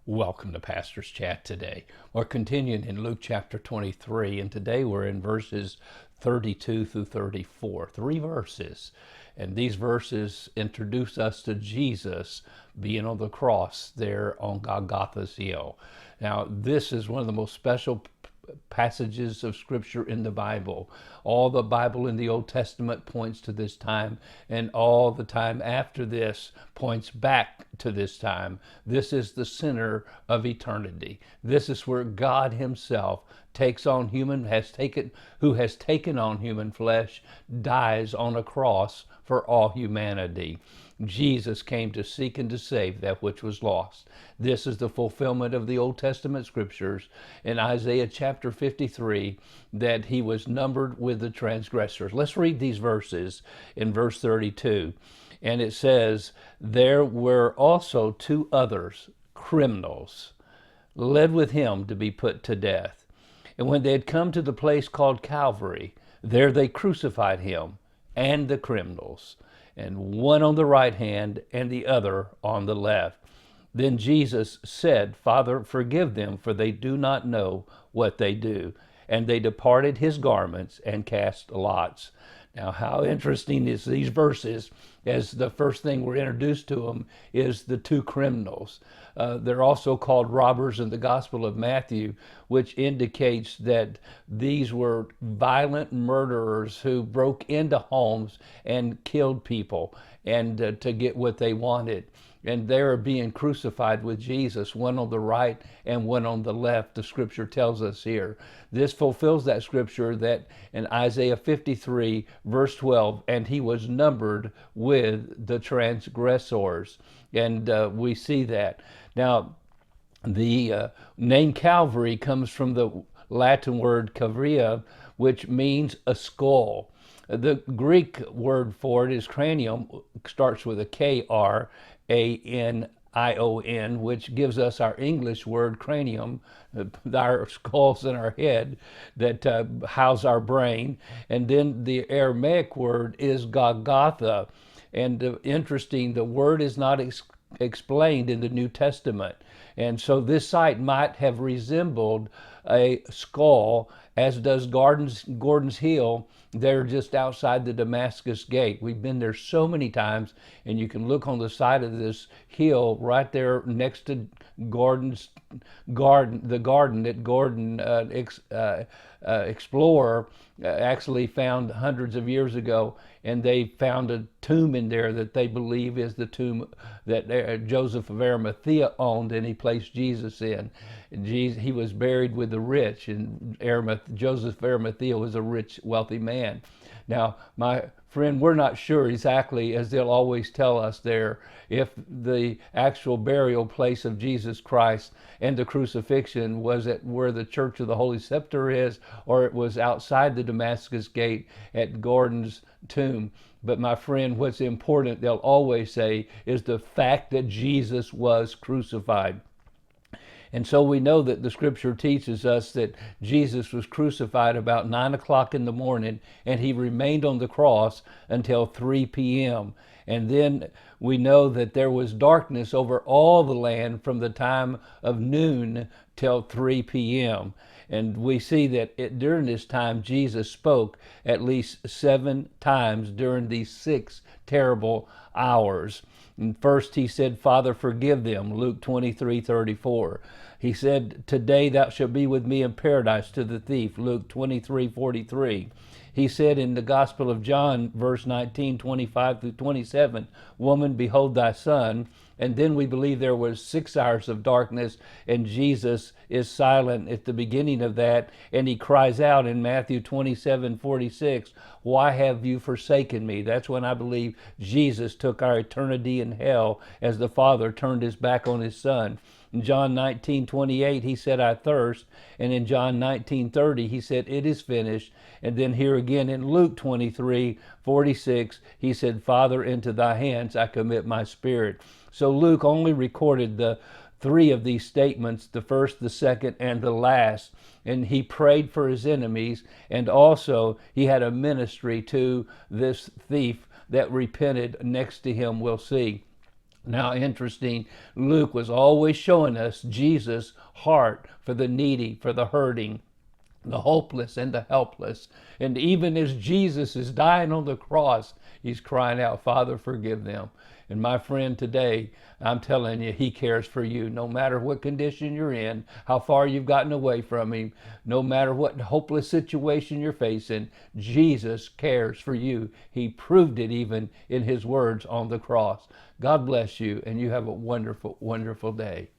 Welcome to Pastor's Chat today. We're continuing in Luke chapter 23, and today we're in verses 32 through 34. 3 verses. And these verses introduce us to Jesus being on the cross there on Golgotha's hill. Now, this is one of the most special passages of scripture in the Bible. All the Bible in the Old Testament points to this time, and all the time after this points back to this time. This is the center of eternity. This is where God himself who has taken on human flesh, dies on a cross for all humanity. Jesus came to seek and to save that which was lost. This is the fulfillment of the Old Testament scriptures in Isaiah chapter 53, that he was numbered with the transgressors. Let's read these verses in verse 32. And it says, "There were also two others, criminals, led with him to be put to death. And when they had come to the place called Calvary, there they crucified him and the criminals, and one on the right hand and the other on the left. Then Jesus said, Father, forgive them, for they do not know what they do. And they departed his garments and cast lots." Now, how interesting is these verses, as the first thing we're introduced to them is the two criminals. They're also called robbers in the Gospel of Matthew, which indicates that these were violent murderers who broke into homes and killed people and to get what they wanted. And they're being crucified with Jesus, one on the right and one on the left, the scripture tells us here. This fulfills that scripture that in Isaiah 53, verse 12, and he was numbered with the transgressors. And we see that. Now, the name Calvary comes from the Latin word cavria, which means a skull. The Greek word for it is cranium, starts with a K-R-A-N-I-O-N, which gives us our English word cranium, our skulls in our head that house our brain. And then the Aramaic word is Golgotha. And interesting, the word is not explained in the New Testament. And so this site might have resembled a skull, as does Gordon's Hill. They're just outside the Damascus Gate. We've been there so many times, and you can look on the side of this hill right there next to Gordon's garden, the garden that Gordon explorer actually found hundreds of years ago, and they found a tomb in there that they believe is the tomb that Joseph of Arimathea owned, and he placed Jesus in. And he was buried with the rich, and Joseph of Arimathea was a rich, wealthy man. Now, my friend, we're not sure exactly, as they'll always tell us there, if the actual burial place of Jesus Christ and the crucifixion was at where the Church of the Holy Sepulchre is, or it was outside the Damascus Gate at Gordon's tomb. But my friend, what's important, they'll always say, is the fact that Jesus was crucified. And so we know that the scripture teaches us that Jesus was crucified about 9 o'clock in the morning, and he remained on the cross until 3 p.m. And then we know that there was darkness over all the land from the time of noon till 3 p.m. And we see that during this time, Jesus spoke at least 7 times during these 6 terrible hours. And first he said, Father, forgive them, Luke 23:34. He said, today thou shalt be with me in paradise, to the thief, Luke 23:43. He said in the Gospel of John, verse 19, 25 through 27, woman, behold thy son. And then we believe there was 6 hours of darkness, and Jesus is silent at the beginning of that, and he cries out in Matthew 27:46, why have you forsaken me? That's when I believe Jesus took our eternity in hell as the Father turned his back on his Son. In John 19:28, he said, I thirst. And in John 19:30, he said, it is finished. And then here again in Luke 23:46, he said, Father, into thy hands I commit my spirit. So Luke only recorded the 3 of these statements, the first, the second, and the last. And he prayed for his enemies, and also he had a ministry to this thief that repented next to him, we'll see. Now, interesting, Luke was always showing us Jesus' heart for the needy, for the hurting, the hopeless, and the helpless. And even as Jesus is dying on the cross, he's crying out, Father, forgive them. And my friend, today, I'm telling you, he cares for you. No matter what condition you're in, how far you've gotten away from him, no matter what hopeless situation you're facing, Jesus cares for you. He proved it even in his words on the cross. God bless you, and you have a wonderful, wonderful day.